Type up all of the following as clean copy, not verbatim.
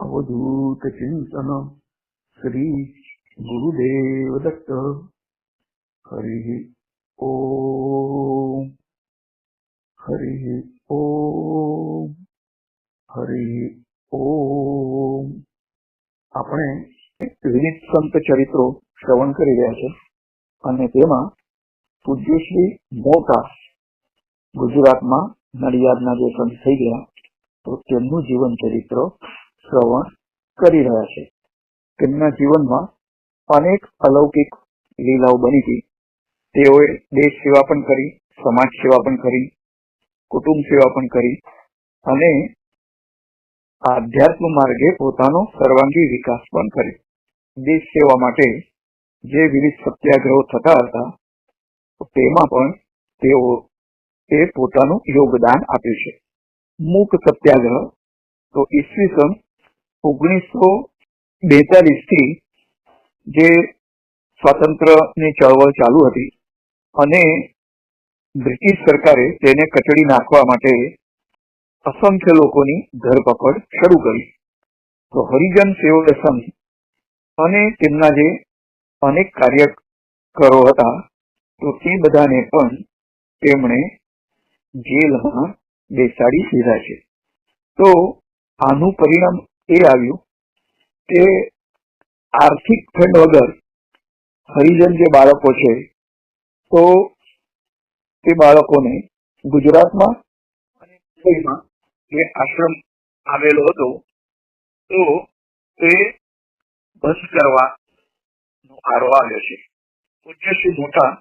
अवधूत चिंतन श्री गुरुदेव दत्त। हरि ओम हरि ओम हरि ओम। આપણે વિવિધ સંત ચરિત્રો શ્રવણ કરી રહ્યા છે અને તેમાં પૂજ્ય શ્રી મોટા ગુજરાતમાં નડિયાદના જે સંત થઈ ગયા તો તેમનું જીવન ચરિત્ર શ્રવણ કરી રહ્યા છે। તેમના જીવનમાં અનેક અલૌકિક લીલાઓ બની હતી। તેઓએ દેશ સેવા પણ કરી, સમાજ સેવા પણ કરી, કુટુંબ સેવા પણ કરી અને આધ્યાત્મ માર્ગે પોતાનો સર્વાંગી વિકાસ પણ કર્યો। દેશ સેવા માટે જે વિવિધ સત્યાગ્રહો થતા હતા તેમાં પણ તેઓએ પોતાનું યોગદાન આપ્યું છે। મૂક સત્યાગ્રહ તો ઈસવીસન 1942 થી જે સ્વાતંત્ર્યની ચળવળ ચાલુ હતી અને બ્રિટિશ સરકારે તેને કચડી નાખવા માટે અસંખ્ય લોકોની ધરપકડ શરૂ કરી। તો હરિજન સેવક સંઘ અને તેમના જે અનેક કાર્યકરો હતા તો તે બધાને પણ તેમણે જેલમાં બેસાડી દીધા છે। તો આનું પરિણામ એ આવ્યું કે આર્થિક ફંડ વગર હરિજન જે બાળકો છે તો તે બાળકોને ગુજરાતમાં અને મુંબઈમાં જે આશ્રમ આવેલો હતો તો તે બંધ કરવાનો આરો આવ્યો છે। પૂજ્ય શ્રી મોટા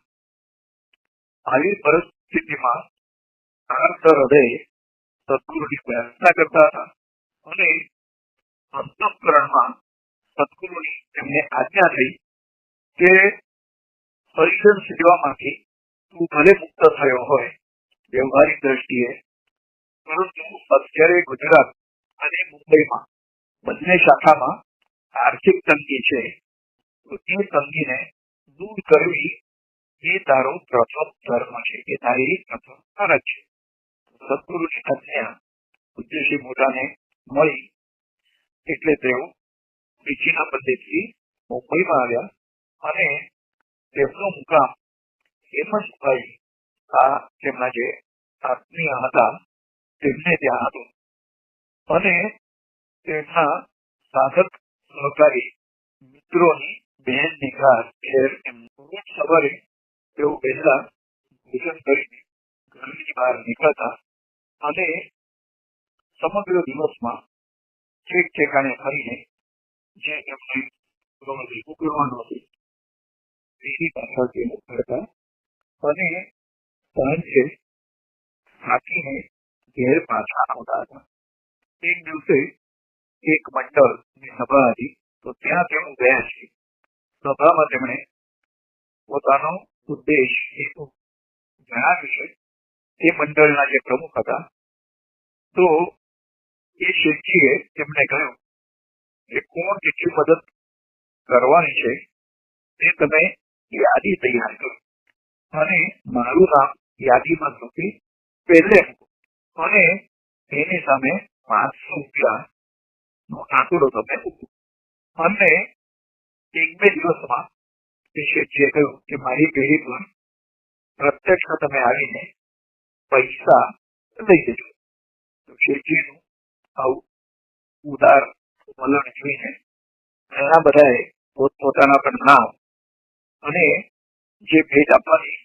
આવી પરિસ્થિતિમાં આર્ત હૃદયે સદગુરુની પ્રાર્થના કરતા હતા અને અંતઃકરણમાં સદગુરુની તેમને આજ્ઞા થઈ કે હરિજન સેવામાંથી તું ભલે મુક્ત થયો હોય વ્યવહારિક દ્રષ્ટિએ, પરંતુ અત્યારે ગુજરાત અને મુંબઈમાં બંને શાખામાં આર્થિક તંગી છે, તો એ તંગીને દૂર કરવી એ તારો પ્રથમ ધર્મ છે, એ તારી પ્રથમ ફરજ છે। સદગુરુની આજ્ઞા પૂજ્ય શ્રી મોટાને મળી એટલે તેઓ બીજીના પદ્ધતિથી મુંબઈમાં આવ્યા અને તેમનો મુકામ હેમંતભાઈ આ તેમના જે આત્મીય હતા તેમને ત્યાં હતો અને તેમના સાધક સહકારી મિત્રોની બહેન નિગાર ઘેર રોજ સવારે તેઓ પહેલા ભોજન કરીને ઘરની બહાર નીકળતા અને સમગ્ર દિવસમાં ઠેક ઠેકાણે ફરીને જે એમને ભેગું કરવાનું હતું તેની પાછળ તેઓ કરતા અને સાંજે થાકીને ઘેર પાછા આવતા હતા। એક દિવસે એક મંડળની સભા હતી તો ત્યાં તેઓ ગયા છે। સભામાં તેમણે પોતાનો ઉદ્દેશ હેતુ જણાવ્યું છે। એ મંડળના જે પ્રમુખ હતા તો એ શેઠજીએ તેમને કહ્યું કે કોણ કેટલી મદદ કરવાની છે તે તમે યાદી તૈયાર કરો અને મારું નામ યાદીમાં સૌથી પહેલે મૂકો અને એની સામે 500 રૂપિયાનો આંકડો તમે મૂકો। અને 1-2 દિવસમાં શેઠજીએ કહ્યું કે મારી પેઢી પર પ્રત્યક્ષ તમે આવીને પૈસા લઈ જજો। તો શેઠજીનું આવું ઉદાર વલણ જોઈને એના બધાએ પોતપોતાના પણ નામ અને જે ભેટ આપવાની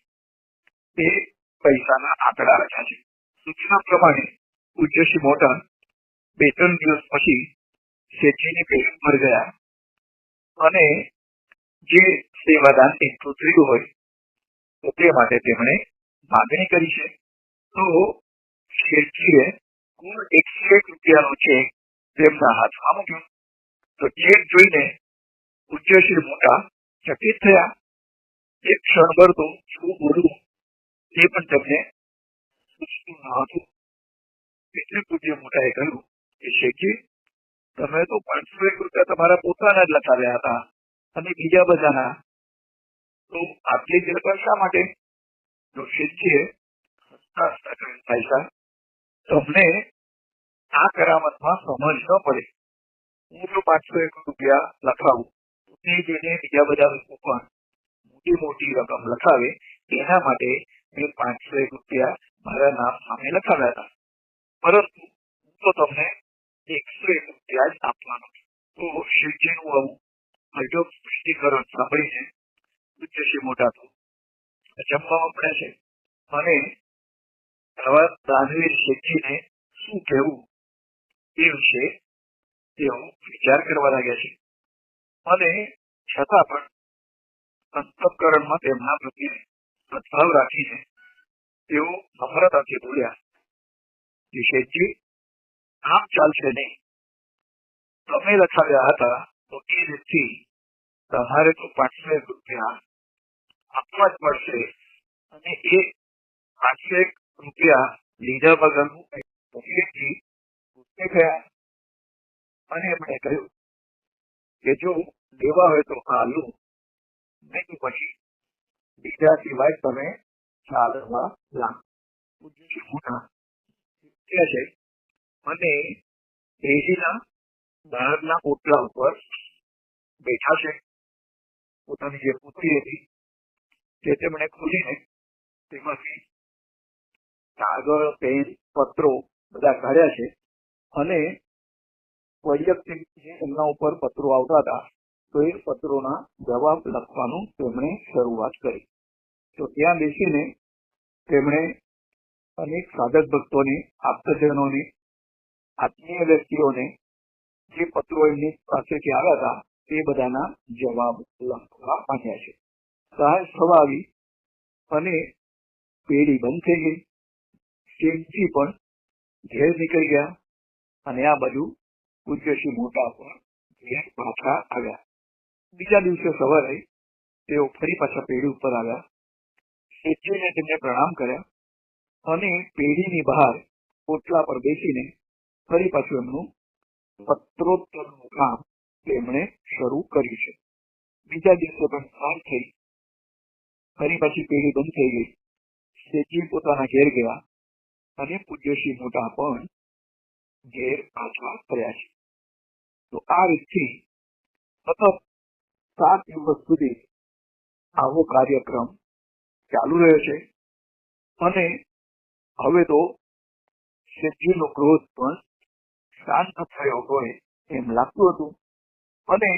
તે પૈસાના આંકડા રાખ્યા છે। સૂચના પ્રમાણે પૂજ્ય શ્રી મોટા 2-3 દિવસ પછી શેઠજીની પેઢી પર ગયા અને જે સેવાદાન એટલું થયું હોય તો તે માટે તેમણે માગણી કરી છે। તો શેઠજીએ કુલ 101 રૂપિયાનો ચેક તેમના હાથમાં મૂક્યો। તો ચેક જોઈને પૂજ્ય શ્રી મોટા ચકિત થયા। એક ક્ષણભર તો શું બોલવું તે પણ તેમને સૂચતું ન હતું। એટલે પૂજ્ય મોટાએ કહ્યું કે શેઠજી તમે તો 501 રૂપિયા તમારા પોતાના જ લખાવ્યા હતા અને બીજા બધાના, તો આટલી ગરબા શા માટે? તો શેઠજીએ હસતા હસતા કહ્યું ભાઈ સાહેબ તમને આ કરામતમાં સમજ ન પડે હું જો 501 રૂપિયા લખાવું તો તે જેને બીજા બધા લોકો પણ મોટી મોટી રકમ લખાવે એના માટે મેં 501 રૂપિયા મારા નામ સામે લખાવ્યા હતા, પરંતુ હું તો તમને 101 રૂપિયા જ આપવાનો છું. તો શિવજીનું આવું અઢળક સ્પષ્ટીકરણ સાંભળીને પૂજ્ય શ્રી મોટા તો અચંબામાં પડ્યા છે અને આવા દાનવીર શેઠજીને શું કહેવું એ વિશે તેઓ વિચાર કરવા લાગ્યા છે. અને છતાં પણ અંતઃકરણમાં તેમના પ્રત્યે સદભાવ રાખીને તેઓ નમ્રતાથી બોલ્યા કે શેઠજી, આમ ચાલશે નહીં. તમે લખાવ્યા હતા તો એ રીતથી તમારે તો 501 રૂપિયા આપવા જ પડશે, અને એ 501 રૂપિયા લીધા વગરનું શેઠજી ગુસ્સે થયા અને એમણે કહ્યું કે જો લેવા હોય તો હાલું, નહીં તો પછી બીજા સિવાય તમે ચાલવા લાગો. પૂજ્ય શ્રી મોટા છે અને પેઢીના બહારના ઓટલા ઉપર બેઠા છે. પોતાની જે પુત્રી હતી તે તેમણે ખોલીને તેમાંથી કાગળ, પેન, પત્રો બધા કાઢ્યા છે અને વૈયક્તિક જે એમના ઉપર પત્રો આવતા હતા તો એ પત્રોના જવાબ લખવાનું તેમણે શરૂઆત કરી. તો ત્યાં બેસીને તેમણે અનેક સાધક ભક્તોને, આપ્તજનોને, આત્મીય વ્યક્તિઓને જે પત્રો એમની પાસેથી આવ્યા હતા તે બધાના જવાબ લખવા માંડ્યા છે. સહાય થવા આવી અને પેઢી બંધ થઈ ગઈ. શેઠજી પણ ઘેર નીકળી ગયા અને આ બાજુ પૂજ્ય શ્રી મોટા પણ ઘેર પાછા આવ્યા. બીજા દિવસે સવારે તેઓ ફરી પાછા પેઢી ઉપર આવ્યા. શેઠજીને તેમને પ્રણામ કર્યા અને પેઢીની બહાર ઓટલા પર બેસીને ફરી પાછું એમનું પત્રોત્તરનું કામ તેમણે શરૂ કર્યું છે. બીજા દિવસે પણ સાંજ થઈ, ફરી પાછી પેઢી બંધ થઈ ગઈ. શેઠજી પોતાના ઘેર ગયા અને પૂજ્ય શ્રી મોટા પણ ઘેર પાછા ફર્યા છે. તો આ રીતથી સતત 7 દિવસ સુધી આવો કાર્યક્રમ ચાલુ રહ્યો છે અને હવે તો શેઠજીનો ક્રોધ પણ શાંત થયો હોય એમ લાગતું હતું અને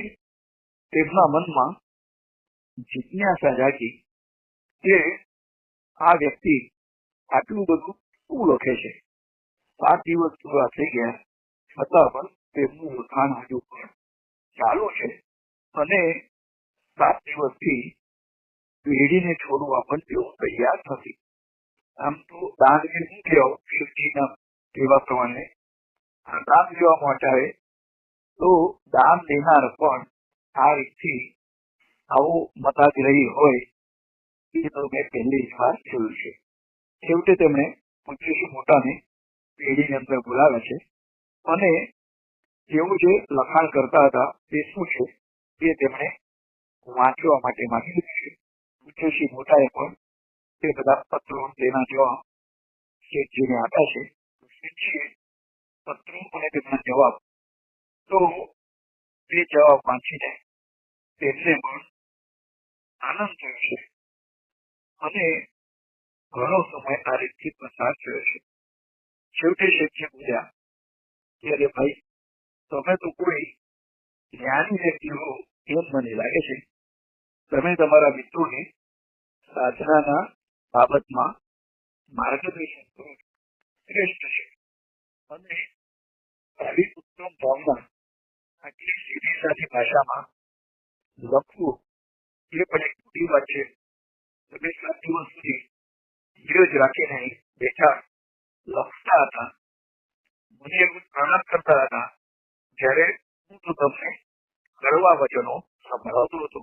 તેમના મનમાં જિજ્ઞાસા જાગી કે આ વ્યક્તિ આટલું બધું શું લખે છે. 7 દિવસ પૂરા થઈ ગયા છતાં પણ તેમનું લખાણ હજુ પણ ચાલુ છે અને 7 દિવસથી પેઢીને છોડવા પણ તેઓ તૈયાર નથી. આમ તો દાનવીર શું કહેવો, શિવજીના કહેવા પ્રમાણે આ દાન લેવા માટે આવે તો દાન લેનાર પણ આ રીતથી આવો મતાગ્રહી હોય એ તો મેં પહેલી જ વાર જોયું છે. છેવટે તેમણે પૂજ્ય શ્રી મોટાને પેઢીની અંદર બોલાવ્યા છે અને તેઓ જે લખાણ કરતા હતા તે શું છે તે તેમણે વાંચવા માટે માંગી લીધું છે. પૂજ્ય શ્રી મોટાએ પણ તે બધા પત્રો તેના જવાબ શેઠજીને આપ્યા છે. શેઠજીએ પત્રો અને તેમના જવાબ તો તે જવાબ વાંચીને તેમને પણ આનંદ થયો છે અને ઘણો સમય આ રીતથી પસાર થયો છે. છેવટે શેઠજી બોલ્યા કે અરે ભાઈ, તમે તો કોઈ જ્ઞાની વ્યક્તિ હો એમ મને લાગે છે. તમે તમારા મિત્રોને સાધનાના બાબતમાં માર્ગદર્શન કરો, શ્રેષ્ઠ છે. અને આવી ઉત્તમ ભાવના આટલી સીધી સાદી ભાષામાં લખવું એ પણ એક મોટી વાત છે. તમે 7 દિવસ સુધી ધીરજ રાખીને બેઠા લખતા હતા, મને એવું પ્રણામ કરતા હતા જ્યારે હું તો તમને કડવા વચનો સંભળાવતો હતો.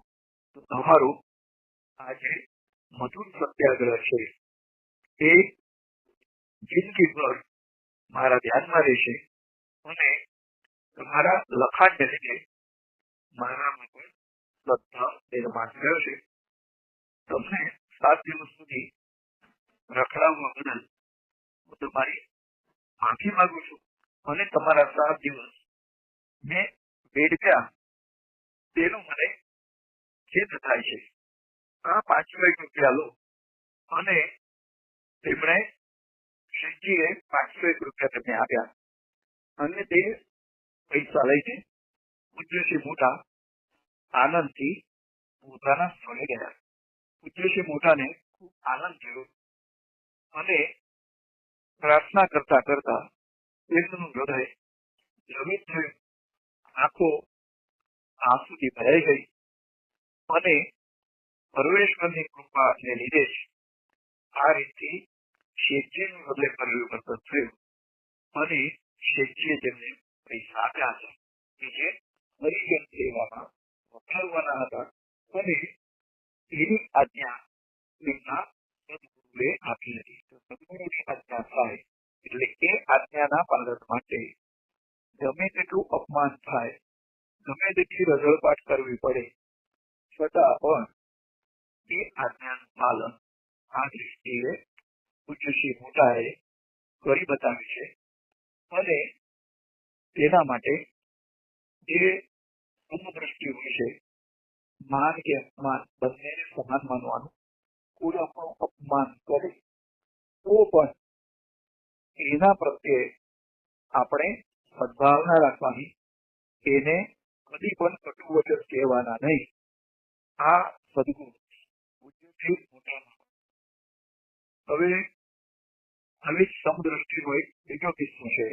તો તમારું આ જે મધુર સત્યાગ્રહ છે એ જિંદગીભર મારા ધ્યાનમાં રહેશે અને તમારા લખાણને લીધે મારામાં પણ શ્રદ્ધા નિર્માણ થયો છે. તમને 7 દિવસ સુધી રખડાવવા બદલ હું તમારી માફી માંગુ છું અને તમારા 7 દિવસ મેં વેડવ્યા તેનો મને ખેદ થાય છે. આ 5 રૂપિયા લો. અને તેમણે શેઠજીએ 501 રૂપિયા તેમને આપ્યા અને તે પૈસા લઈને પૂજ્યશ્રી મોટા આનંદથી પોતાના સ્થળે ગયા. પૂજ્યશ્રી મોટાને ખૂબ આનંદ થયો અને પ્રાર્થના કરતા કરતા તેમનું હૃદય દ્રવિત થયું, આંખો આંસુથી ભરાઈ ગઈ અને પરમેશ્વરની કૃપાને લીધે જ આ રીતથી શેઠજીનું હૃદય પરિવર્તન થયું અને શેઠજીએ તેમને પૈસા આપ્યા હતા કે જે હરિજન સેવામાં વપરાવવાના હતા અને એની આજ્ઞા તેમના સદગુરુએ આપી હતી. સદગુરુની આજ્ઞા થાય એટલે એ આજ્ઞાના પાલન માટે ગમે તેટલું અપમાન થાય, ગમે તેટલી રજળપાટ કરવી પડે, છતાં પણ એ આજ્ઞાનું પાલન આ દ્રષ્ટિએ પૂજ્યશ્રી મોટાએ કરી બતાવ્યું છે. અને તેના માટે જે સમદ્રષ્ટિ હોય છે, માન કે અપમાન બંનેને સમાન માનવાનું. કોઈ આપણું અપમાન કરે તો પણ એના પ્રત્યે આપણે સદભાવના રાખવાની, એને કદી પણ કટુ વચન કહેવાના નહીં. આ સદગુરુ પૂજ્યશ્રી મોટાનો. હવે આવી સમદ્રષ્ટિનો એક બીજો કિસ્સો છે.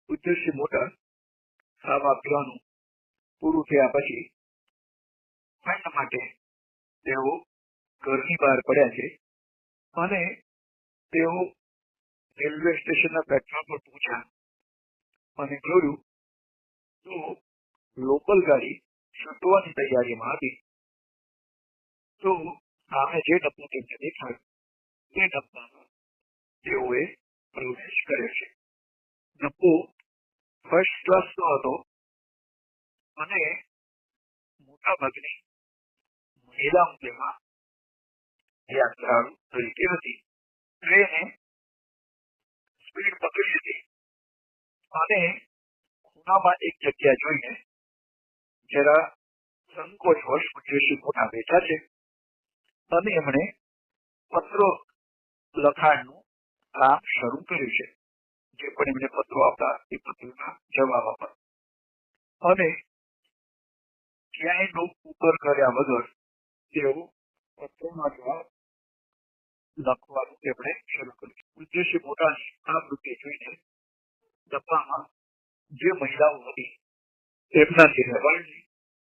પૂજ્યશ્રી મોટા ખાવા પીવાનું પૂરું થયા પછી ઠંડ માટે તેઓ ઘરની બહાર પડ્યા છે અને તેઓ રેલવે સ્ટેશનના પ્લેટફોર્મ પર પહોંચ્યા અને જોયું તો લોકલ ગાડી છૂટવાની તૈયારીમાં હતી. તો સામે જે ડબ્બો તેમને દેખાયું તે ડબ્બામાં તેઓએ પ્રવેશ કર્યો છે. ડબ્બો ફર્સ્ટ ક્લાસનો હતો અને મોટા ભાગની મહિલાઓ તેમાં યાત્રાળુ તરીકે હતી. ટ્રેને સ્પીડ પકડી હતી અને ખૂણામાં એક જગ્યા જોઈને જરા સંકોચવશ પૂજ્યશ્રી મોટા બેઠા છે અને એમણે પત્રો લખાણનું કામ શરૂ કર્યું છે. જે પણ એમને પત્રો આપતા એ પત્રોના જવાબ આપવા અને ક્યાંય ડોક ઉપર કર્યા વગર તેઓ પત્રોના જવાબ લખવાનું તેમણે શરૂ કર્યું. પૂજ્યશ્રી મોટાની આ વૃત્તિ જોઈને ડબ્બામાં જે મહિલાઓ હતી તેમનાથી રહેવાય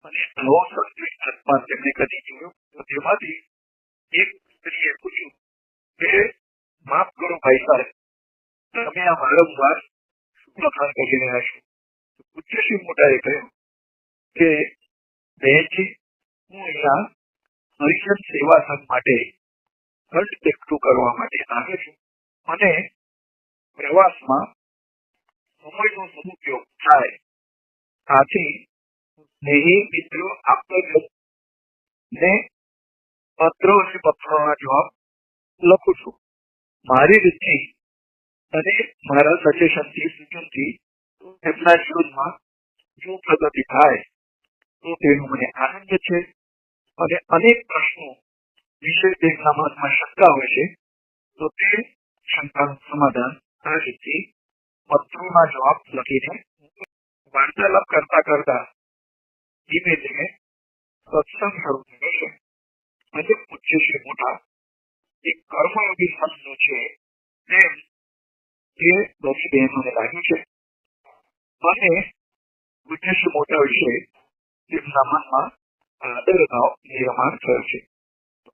અને આવો સંતોષ આત્મા તેમને કદી જોયો તો તેમાંથી એક સ્ત્રીએ પૂછ્યું કે માફ કરો ભાઈ સાહેબ, તમે આ વારંવાર શું લખાણ કરી રહ્યા છો? પૂજ્યશ્રી મોટાએ કહ્યું કે બહેનજી, હું અહીંયા હરિજન સેવા સંઘ માટે ફંડ એકઠું કરવા માટે આવ્યો છું અને પ્રવાસમાં સમયનો સદુપયોગ થાય આથી સ્નેહી મિત્રો આપતો ને પત્રો અને પત્રોના જવાબ લખું છું. મારી રીતથી અને મારા સજેશનથી સૂચનથી એમના જીવનમાં જો પ્રગતિ થાય તો તેનો મને આનંદ છે અને અનેક પ્રશ્નો વિશે તેમના મનમાં શંકા હોય છે તો તે શંકાનું સમાધાન આ રીતે પત્રોના જવાબ લખીને વાર્તાલાપ કરતા કરતા ધીમે ધીમે સત્સંગ શરૂ થયો છે. અને પૂજ્યશ્રી મોટા એક કર્મયોગી સંતો છે તેમ એ બધી બહેનોને લાગ્યું છે અને પૂજ્યશ્રી મોટા વિશે તેમના મનમાં આદર ભાવ નિર્માણ થયો છે.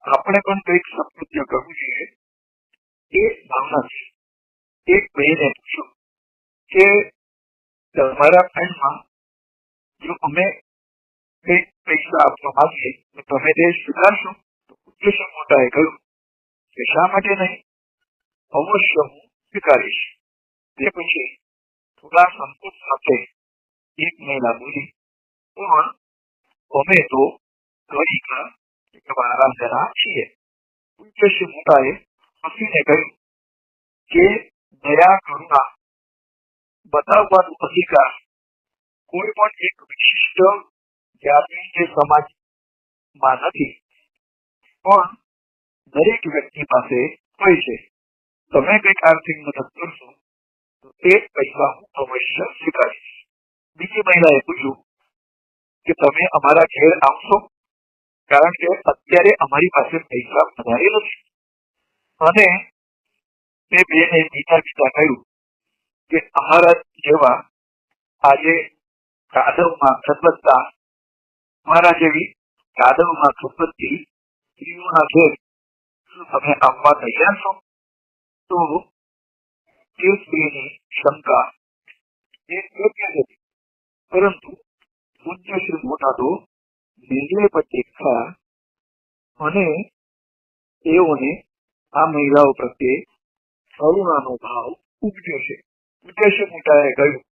આપણે પણ કંઈક સત્કૃત્ય કરવું જોઈએ એ ભાવનાથી એક બહેને પૂછ્યું કે તમારા ફંડમાં જો અમે કંઈક પૈસા આપવા માંગીએ તો તમે તે સ્વીકારશો? તો પૂજ્યશ્રી મોટાએ કહ્યું કે શા માટે નહીં, અવશ્ય હું સ્વીકારીશ. તે પછી થોડા સંકોચ સાથે એક મહિલા બોલી, પણ અમે તો ગરીબ આરામદારા છીએ. પૂજ્યશ્રી મોટાએ હસીને કહ્યું કે દયા કરુણા બતાવવાનો અધિકાર કોઈ પણ એક વિશિષ્ટ જાતિ કે સમાજમાં નથી, પણ દરેક વ્યક્તિ પાસે હોય છે. તમે કંઈક આર્થિક મદદ કરશો તો એ પૈસા હું અવશ્ય સ્વીકારીશ. બીજી મહિલાએ પૂછ્યું કે તમે અમારા ઘેર આવશો, કારણ કે અત્યારે અમારી પાસે પૈસા વધારે નથી. અને તે બેને બીજા કહ્યું કે અમારા જેવા આજે કાદવમાં ખતબત્તા અમારા જેવી કાદવમાં ખતબત્તી સ્ત્રીઓના ઘેર શું તમે આવવા તૈયાર છો? તો તે સ્ત્રીની શંકા એ યોગ્ય હતી, પરંતુ પૂજ્ય શ્રી મોટા તો નિર્ણય દેખા અને તેઓને આ મહિલાઓ પ્રત્યે કરુણાનો ભાવ ઉપજ્યો છે. પૂજ્ય શ્રી મોટાએ કહ્યું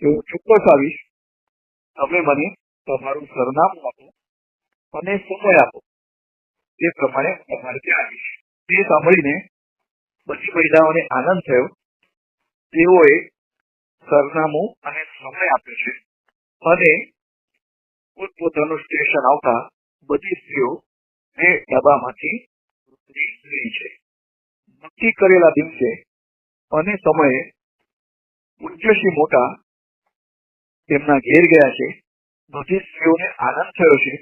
કે હું ચોક્કસ આવીશ. તમે મને તમારું સરનામું આપો અને સમય આપો, તે પ્રમાણે હું તમારે ત્યાં આવીશ. તે સાંભળીને બધી મહિલાઓને આનંદ થયો. તેઓએ સરનામું અને સમય આપ્યો છે અને પોતપોતાનું સ્ટેશન આવતા બધી સ્ત્રીઓ એ ડબ્બામાંથી ઉતરી રહી છે. નક્કી કરેલા દિવસે અને સમયે પૂજ્ય શ્રી મોટા તેમના ઘેર ગયા છે. બધી સ્ત્રીઓને આનંદ થયો છે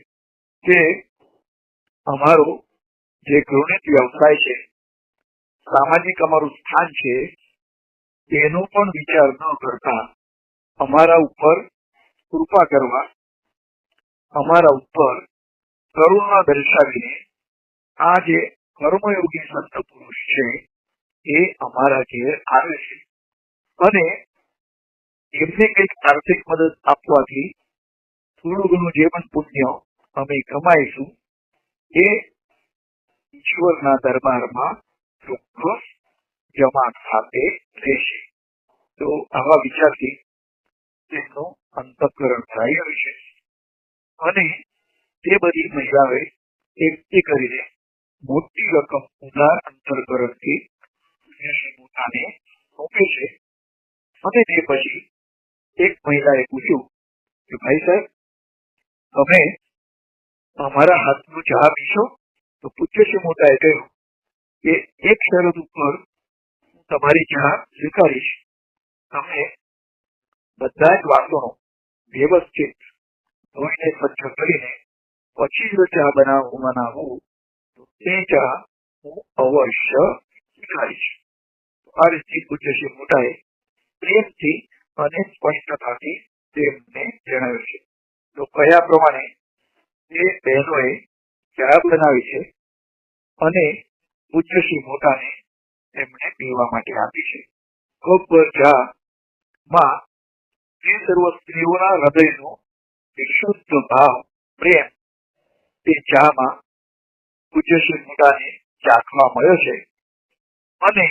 કે અમારો જે ગૃહિત વ્યવસાય છે, સામાજિક અમારું સ્થાન છે, તેનો પણ વિચાર ન કરતા અમારા ઉપર કૃપા કરવા, અમારા ઉપર કરુણા દર્શાવીને આ જે કર્મયોગી સંત પુરુષ છે એ અમારા ઘેર આવે છે અને એમને કંઈક આર્થિક મદદ આપવાથી થોડું ઘણું જે પણ પુણ્ય અમે કમાઈશું એ ઈશ્વરના દરબારમાં ચોક્કસ જમા ખાતે રહેશે. તો આવા વિચારથી તેમનું અંતઃકરણ થઈ રહ્યું છે અને તે બધી મહિલાઓએ એકઠી કરીને મોટી રકમ ઉધાર અંતરકરણથી શ્રી મોટાને સોંપે છે. અને તે પછી એક મહિલાએ પૂછ્યું કે ભાઈ સાહેબ, તમે અમારા હાથનું ચા પીશો? તો પૂજ્ય શ્રી મોટાએ કહ્યું કે એક શરત ઉપર હું તમારી ચા સ્વીકારીશ. તમે બધા જ વાસણો વ્યવસ્થિત ધોઈને સ્વચ્છ કરીને પછી જો ચા બનાવું તો તે ચા હું અવશ્ય સ્વીકારીશ. આ રીતે પૂજ્ય શ્રી મોટાએ પ્રેમથી અને સ્પષ્ટતાથી તેમને જણાવ્યું છે. તો કયા પ્રમાણે તે બહેનોએ ચા બનાવી છે અને પૂજ્ય શ્રી મોટાને એમને પીવા માટે આપી છે. કપ ચા માં તે સર્વ સ્ત્રીઓના હૃદયનો વિશુદ્ધ ભાવ, પ્રેમ તે ચામાં પૂજ્ય શ્રી મોટાને ચાખવા મળ્યો છે. અને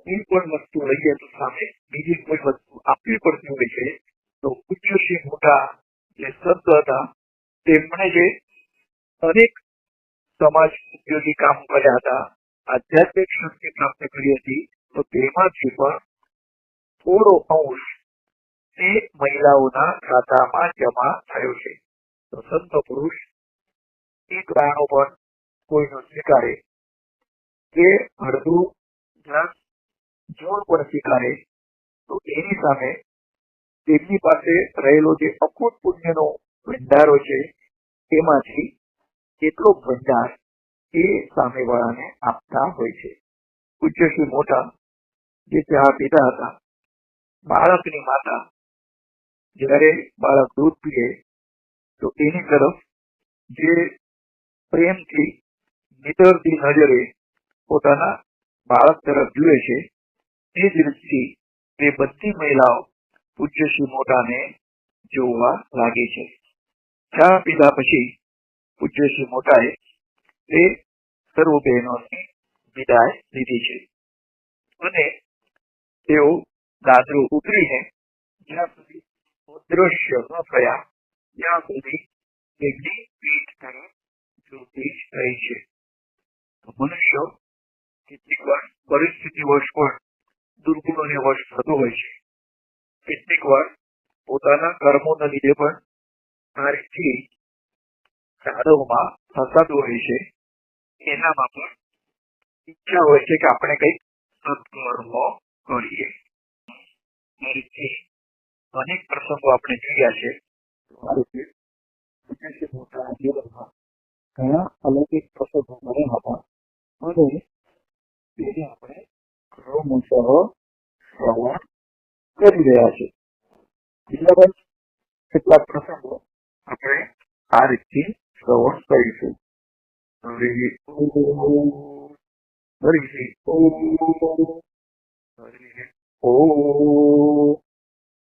કોઈ પણ વસ્તુ લઈએ તો સામે બીજી કોઈ વસ્તુ આપવી પડતી હોય છે. તો પૂજ્ય શ્રી મોટા જે સંત હતા તેમણે જે અનેક સમાજ ઉપયોગી કામ કર્યા હતા, આધ્યાત્મિક શક્તિ પ્રાપ્ત કરી હતી, તો તેમાંથી પણ થોડો અંશ તે મહિલાઓના ખાતામાં જમા થયો છે. તો સંત પુરુષ એક દાણો પણ કોઈનો સ્વીકારે કે અડધું ગ્લાસ જોર પણ સ્વીકારે તો એની સામે તેમની પાસે રહેલો જે અખૂટ પુણ્યનો ભંડારો છે એમાંથી કેટલો ભંડાર એ સામેવાળાને આપતા હોય છે. પૂજ્ય શ્રી મોટા જે ચા પીતા હતા, બાળકની માતા જ્યારે બાળક દૂધ પીએ તો એની તરફ જે પ્રેમથી નિતરતી નજરે પોતાના બાળક તરફ જુએ છે, તે જ રીતથી તે બધી મહિલાઓ પૂજ્ય શ્રી મોટાને જોવા લાગી છે. ચા પીધા પછી પૂજ્ય શ્રી મોટાએ તે સર્વ બહેનોની વિદાય લીધી છે અને તેઓ દાદરો ઉતરીને જ્યાં સુધી અદ્રશ્ય ન થયા ત્યાં સુધી તેમની પીઠ તરફ જોતી રહી છે. મનુષ્ય કેટલીક વાર પરિસ્થિતિ વશ પણ દુર્ગુણોને વશ થતો હોય છે. કેટલીક વાર પોતાના કર્મોના લીધે પણ આ રીતથી સાધવમાં ફસાતું હોય છે. એનામાં પણ ઈચ્છા હોય છે કે આપણે કંઈક સત્કર્મો કરીએ. આ રીતે અનેક પ્રસંગો આપણે જોયા છે. આ રીતે વિદ્યાર્થી પોતાના જીવનમાં ઘણા અલૌકિક પ્રસંગો બન્યા હતા અને તેને આપણે ક્રમશઃ શ્રવણ કરી રહ્યા છે. બીજા પણ કેટલાક પ્રસંગો આપણે આ રીતથી શ્રવણ કરીશું. હરિ ઓમ, હરિ ઓમ, હરિ ઓમ.